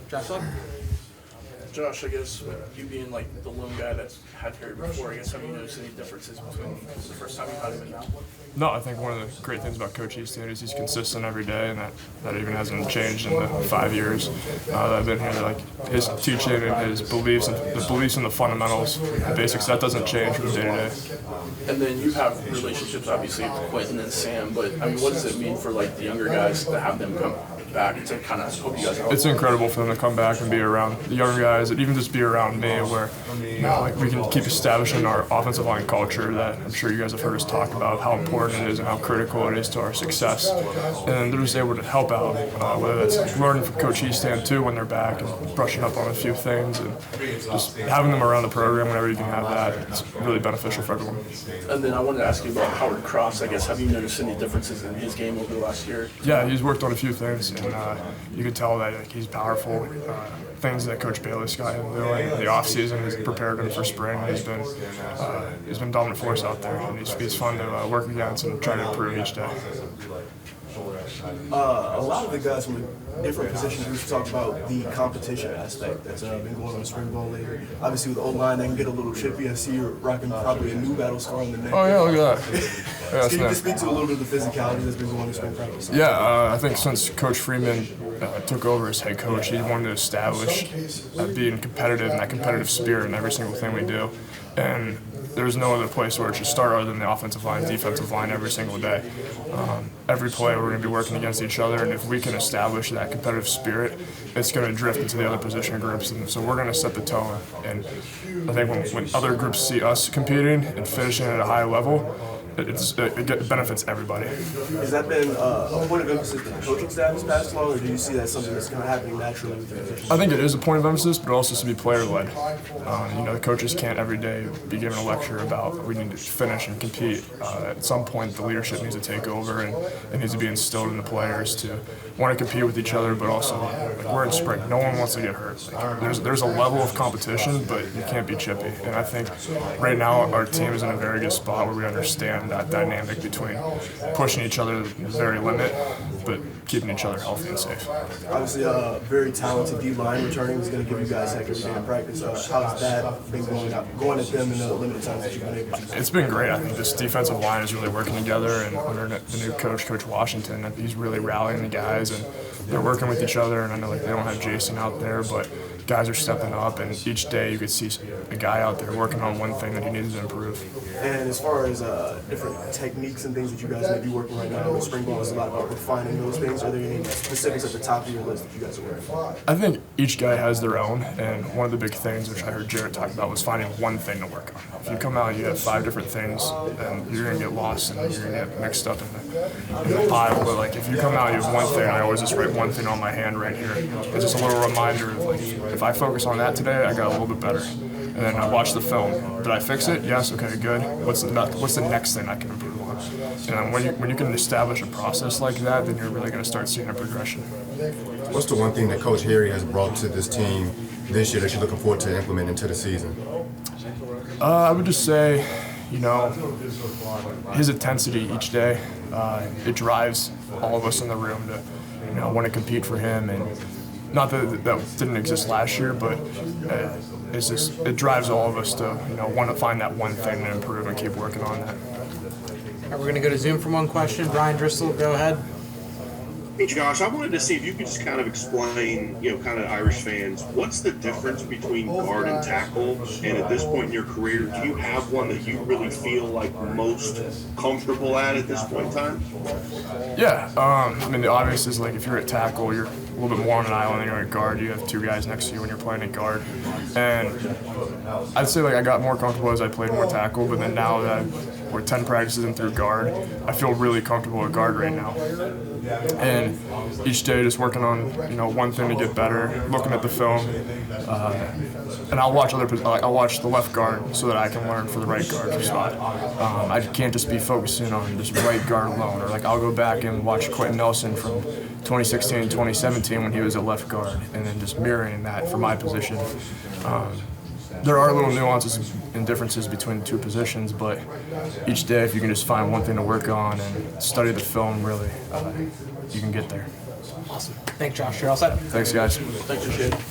Josh Lugg. Josh, I guess with you being like the lone guy that's had Harry before, I guess have you noticed any differences between the first time you had him and now? No, I think one of the great things about Coach Easton is he's consistent every day, and that even hasn't changed in the 5 years that I've been here. Like his teaching and his beliefs, and the beliefs in the fundamentals, the basics, that doesn't change from day to day. And then you have relationships, obviously, with Quentin and Sam. But I mean, what does it mean for like the younger guys to have them come back to kind of help you guys out? It's incredible for them to come back and be around the younger guys, and even just be around me, where like we can keep establishing our offensive line culture that I'm sure you guys have heard us talk about how important it is and how critical it is to our success. And they're just able to help out, whether that's learning from Coach Easton too when they're back and brushing up on a few things, and just having them around the program whenever you can have that. It's really beneficial for everyone. And then I wanted to ask you about Howard Cross. I guess have you noticed any differences in his game over the last year? Yeah, he's worked on a few things, and you can tell that he's powerful. Things that Coach Bayless got him doing in the offseason, he's prepared him for spring. He's been dominant force out there, and he's fun to work against and try to improve each day. A lot of the guys from different position groups talk about the competition aspect that's been going on in spring ball lately. Obviously, with the O-line, they can get a little chippy. I see you're rocking probably a new battle scar on the neck. Oh, yeah, look at that. Yeah, Can you just speak to a little bit of the physicality that's been going on in spring practice? Yeah, I think since Coach Freeman took over as head coach, he wanted to establish being competitive and that competitive spirit in every single thing we do. And there's no other place where it should start other than the offensive line, defensive line every single day. Every play we're going to be working against each other, and if we can establish that competitive spirit, it's going to drift into the other position groups. And so we're going to set the tone. And I think when other groups see us competing and finishing at a high level, it benefits everybody. Has that been a point of emphasis that the coaching staff has passed along, or do you see that something that's kind of happening naturally with the position? I think it is a point of emphasis, but it also has to be player-led. The coaches can't every day be given a lecture about we need to finish and compete. At some point, the leadership needs to take over, and it needs to be instilled in the players to want to compete with each other, but also we're in spring. No one wants to get hurt. There's a level of competition, but you can't be chippy. And I think right now our team is in a very good spot where we understand that dynamic between pushing each other to the very limit, but keeping each other healthy and safe. Obviously, a very talented D-line returning is going to give you guys heck every day in practice. How's that been going at them in the limited time that you've been able to? It's been great. I think this defensive line is really working together, and under the new coach, Coach Washington, he's really rallying the guys, and they're working with each other. And I know they don't have Jason out there, but guys are stepping up, and each day you could see a guy out there working on one thing that he needs to improve. And as far as different techniques and things that you guys may be working right now, spring ball is a lot about refining those things. Are there any specifics at the top of your list that you guys are working? I think each guy has their own, and one of the big things, which I heard Jarrett talk about, was finding one thing to work on. If you come out and you have 5 different things, then you're going to get lost and you're going to get mixed up in the pile. But like if you come out and you have one thing, I always just write one thing on my hand right here. It's just a little reminder of like, if I focus on that today, I got a little bit better. And then I watch the film. Did I fix it? Yes. Okay, good. What's the next thing I can improve on? And when you can establish a process like that, then you're really going to start seeing a progression. What's the one thing that Coach Harry has brought to this team this year that you're looking forward to implement into the season? I would just say, his intensity each day, it drives all of us in the room to, want to compete for him. And not that didn't exist last year, but it drives all of us to, want to find that one thing to improve and keep working on that. All right, we're going to go to Zoom for one question. Brian Driscoll, go ahead. Hey, Josh, I wanted to see if you could just kind of explain, kind of Irish fans, what's the difference between guard and tackle? And at this point in your career, do you have one that you really feel like most comfortable at this point in time? Yeah, the obvious is like if you're at tackle, you're a little bit more on an island than you're at guard. You have 2 guys next to you when you're playing at guard. And I'd say like I got more comfortable as I played more tackle, but then now that we're 10 practices in through guard, I feel really comfortable at guard right now. And each day just working on, one thing to get better, looking at the film, and I'll watch I'll watch the left guard so that I can learn for the right guard spot. I can't just be focusing on just right guard alone, or like I'll go back and watch Quentin Nelson from 2016 and 2017 when he was at left guard, and then just mirroring that for my position. There are little nuances and differences between the 2 positions, but each day, if you can just find one thing to work on and study the film, really, you can get there. Awesome. Thanks, Josh. You're all set. Thanks, guys. Thanks for sharing.